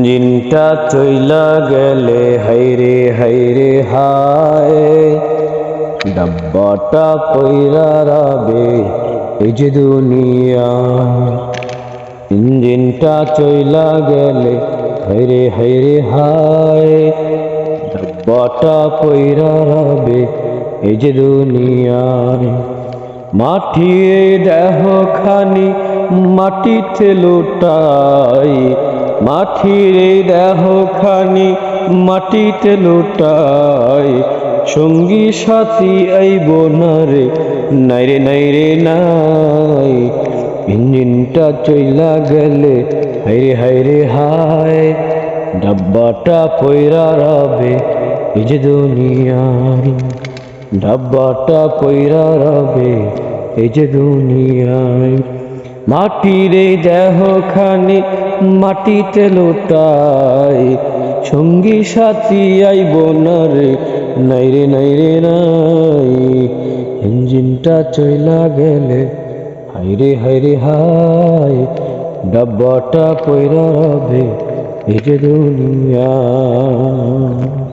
ইঞ্জিনটা চইলা গেলে হাইরে হাইরে হায়, ডাব্বাটা পইরা রাবে এই যে দুনিয়া। ইঞ্জিনটা চইলা গেলে হাইরে হাইরে হায়, ডাব্বাটা পইরা রাবে এই যে দুনিয়ায়। মাটির দেহ খানি মাটিতে লুটাই, মাটির দেহ খানি মাটিতে লুটাই, সঙ্গী সাথী আইব না রে, নাই রে নাই রে নাই। ইঞ্জিনটা চইলা গেলে হাইরে হাইরে হায়, ডাব্বাটা পইরা রবে এই যে দুনিয়ায়। ডাব্বাটা পইরা রবে এই যে দুনিয়ায়। মাটির দেহ খানি মাটিতে লোটাই, সঙ্গী সাথী আইব না রে, নাই রে নাই রে নাই। ইঞ্জিনটা চইলা গেলে হাইরে হাইরে হায়, ডাব্বাটা পইরা রবে এই যে দুনিয়া।